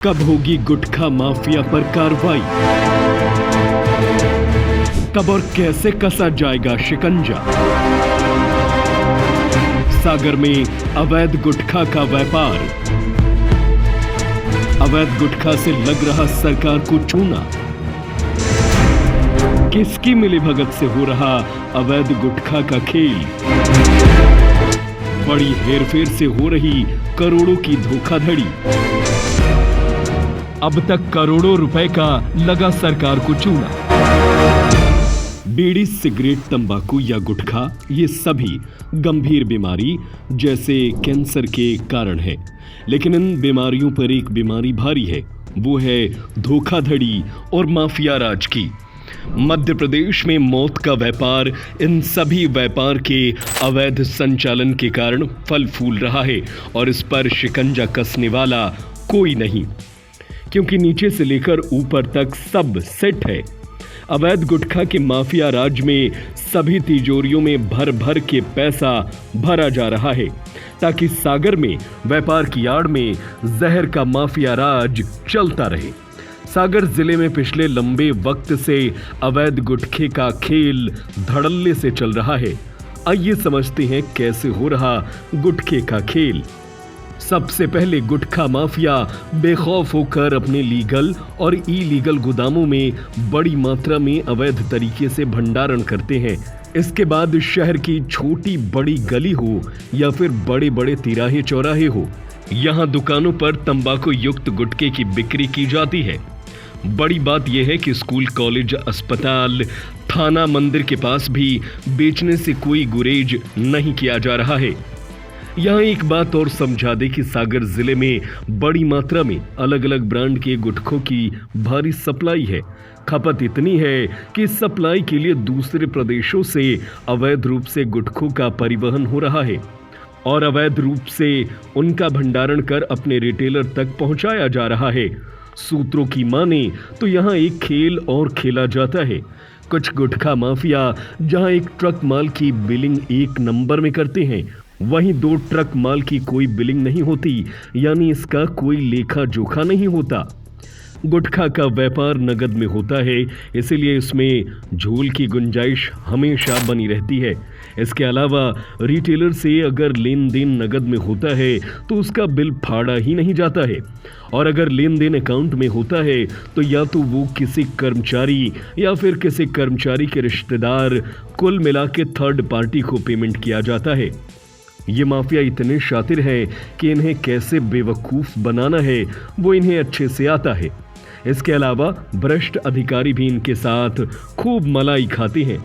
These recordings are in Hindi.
कब होगी गुटखा माफिया पर कार्रवाई? कब और कैसे कसा जाएगा शिकंजा? सागर में अवैध गुटखा का व्यापार। अवैध गुटखा से लग रहा सरकार को चूना। किसकी मिलीभगत से हो रहा अवैध गुटखा का खेल? बड़ी हेरफेर से हो रही करोड़ों की धोखाधड़ी। अब तक करोड़ों रुपए का लगा सरकार को चूना। बीड़ी, सिगरेट, तंबाकू या गुटखा, ये सभी गंभीर बीमारी जैसे कैंसर के कारण है। लेकिन इन बीमारियों पर एक बीमारी भारी है, वो है धोखाधड़ी और माफिया राज की। मध्य प्रदेश में मौत का व्यापार इन सभी व्यापार के अवैध संचालन के कारण फल फूल रहा है और इस पर शिकंजा कसने वाला कोई नहीं, क्योंकि नीचे से लेकर ऊपर तक सब सेट है। अवैध गुटखा के माफिया राज में सभी तिजोरियों में भर भर के पैसा भरा जा रहा है, ताकि सागर में व्यापार की आड़ में जहर का माफिया राज चलता रहे। सागर जिले में पिछले लंबे वक्त से अवैध गुटखे का खेल धड़ल्ले से चल रहा है। आइए समझते हैं कैसे हो रहा गुटखे का खेल। सबसे पहले गुटखा माफिया बेखौफ होकर अपने लीगल और इलीगल गोदामों में बड़ी मात्रा में अवैध तरीके से भंडारण करते हैं। इसके बाद शहर की छोटी बड़ी गली हो या फिर बड़े बड़े तिराहे चौराहे हो, यहाँ दुकानों पर तंबाकू युक्त गुटखे की बिक्री की जाती है। बड़ी बात यह है कि स्कूल, कॉलेज, अस्पताल, थाना, मंदिर के पास भी बेचने से कोई गुरेज नहीं किया जा रहा है। यहाँ एक बात और समझा दे कि सागर जिले में बड़ी मात्रा में अलग अलग ब्रांड के गुटखों की भारी सप्लाई है। खपत इतनी है कि सप्लाई के लिए दूसरे प्रदेशों से अवैध रूप से गुटखों का परिवहन हो रहा है और अवैध रूप से उनका भंडारण कर अपने रिटेलर तक पहुंचाया जा रहा है। सूत्रों की माने तो यहाँ एक खेल और खेला जाता है। कुछ गुटखा माफिया जहाँ एक ट्रक माल की बिलिंग 1 नंबर में करते हैं, वहीं 2 ट्रक माल की कोई बिलिंग नहीं होती, यानी इसका कोई लेखा जोखा नहीं होता। गुटखा का व्यापार नगद में होता है, इसीलिए इसमें झोल की गुंजाइश हमेशा बनी रहती है। इसके अलावा रिटेलर से अगर लेन देन नगद में होता है तो उसका बिल फाड़ा ही नहीं जाता है, और अगर लेन देन अकाउंट में होता है तो या तो वो किसी कर्मचारी या फिर किसी कर्मचारी के रिश्तेदार, कुल मिला के थर्ड पार्टी को पेमेंट किया जाता है। ये माफिया इतने शातिर हैं कि इन्हें कैसे बेवकूफ बनाना है वो इन्हें अच्छे से आता है। इसके अलावा भ्रष्ट अधिकारी भी इनके साथ खूब मलाई खाते हैं।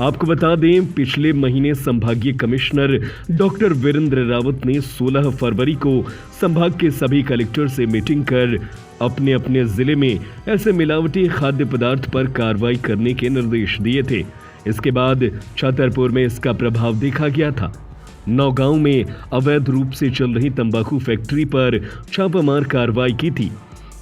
आपको बता दें, पिछले महीने संभागीय कमिश्नर डॉक्टर वीरेंद्र रावत ने 16 फरवरी को संभाग के सभी कलेक्टर से मीटिंग कर अपने अपने जिले में ऐसे मिलावटी खाद्य पदार्थ पर कार्रवाई करने के निर्देश दिए थे। इसके बाद छतरपुर में इसका प्रभाव देखा गया था। नौगांव में अवैध रूप से चल रही तंबाकू फैक्ट्री पर छापामार कार्रवाई की थी,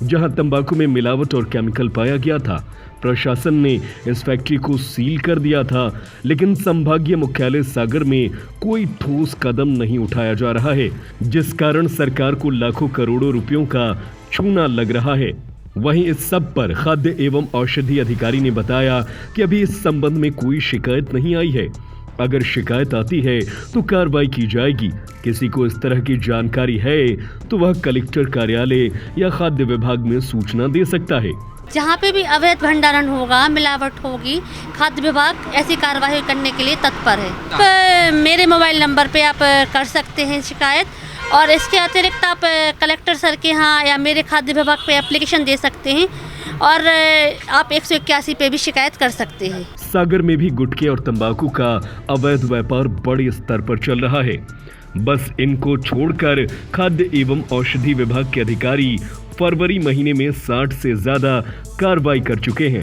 जहां तंबाकू में मिलावट और केमिकल पाया गया था। प्रशासन ने इस फैक्ट्री को सील कर दिया था, लेकिन संभागीय मुख्यालय सागर में कोई ठोस कदम नहीं उठाया जा रहा है, जिस कारण सरकार को लाखों करोड़ों रुपयों का चूना लग रहा है। वहीं इस सब पर खाद्य एवं औषधि अधिकारी ने बताया कि अभी इस संबंध में कोई शिकायत नहीं आई है। अगर शिकायत आती है तो कार्रवाई की जाएगी। किसी को इस तरह की जानकारी है तो वह कलेक्टर कार्यालय या खाद्य विभाग में सूचना दे सकता है। जहाँ पे भी अवैध भंडारण होगा, मिलावट होगी, खाद्य विभाग ऐसी कार्रवाई करने के लिए तत्पर है। आप मेरे मोबाइल नंबर पे आप कर सकते हैं शिकायत, और इसके अतिरिक्त आप कलेक्टर सर के यहाँ या मेरे खाद्य विभाग पे एप्लीकेशन दे सकते हैं, और आप 181 पे भी शिकायत कर सकते हैं। सागर में भी गुटखे और तंबाकू का अवैध व्यापार बड़े स्तर पर चल रहा है। बस इनको छोड़कर खाद्य एवं औषधि विभाग के अधिकारी फरवरी महीने में 60 से ज्यादा कार्रवाई कर चुके हैं।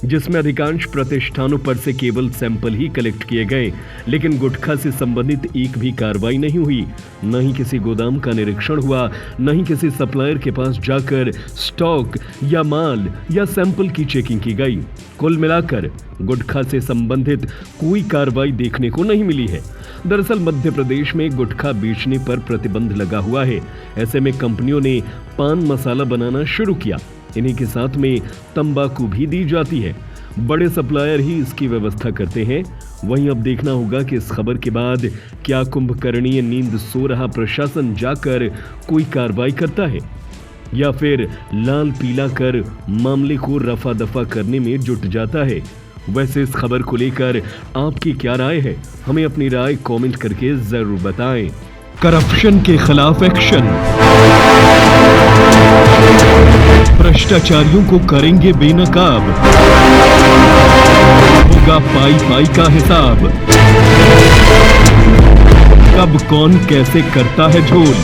जिसमें अधिकांश प्रतिष्ठानों पर से केवल सैंपल ही कलेक्ट किए गए, लेकिन गुटखा से संबंधित एक भी कार्रवाई नहीं हुई। न ही किसी गोदाम का निरीक्षण हुआ, न ही किसी सप्लायर के पास जाकर स्टॉक या माल या सैंपल की चेकिंग की गई। कुल मिलाकर गुटखा से संबंधित कोई कार्रवाई देखने को नहीं मिली है। दरअसल मध्य प्रदेश में गुटखा बेचने पर प्रतिबंध लगा हुआ है। ऐसे में कंपनियों ने पान मसाला बनाना शुरू किया। इन्हीं के साथ में तंबाकू भी दी जाती है। बड़े सप्लायर ही इसकी व्यवस्था करते हैं। वहीं अब देखना होगा कि इस खबर के बाद क्या कुंभकर्णीय नींद सो रहा प्रशासन जाकर कोई कार्रवाई करता है या फिर लाल पीला कर मामले को रफा दफा करने में जुट जाता है। वैसे इस खबर को लेकर आपकी क्या राय है, हमें अपनी राय कमेंट करके जरूर बताएं। करप्शन के खिलाफ एक्शन, भ्रष्टाचारियों को करेंगे बेनकाब, होगा पाई पाई का हिसाब, कब कौन कैसे करता है झोल,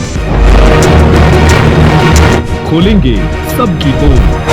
खोलेंगे सबकी पोल।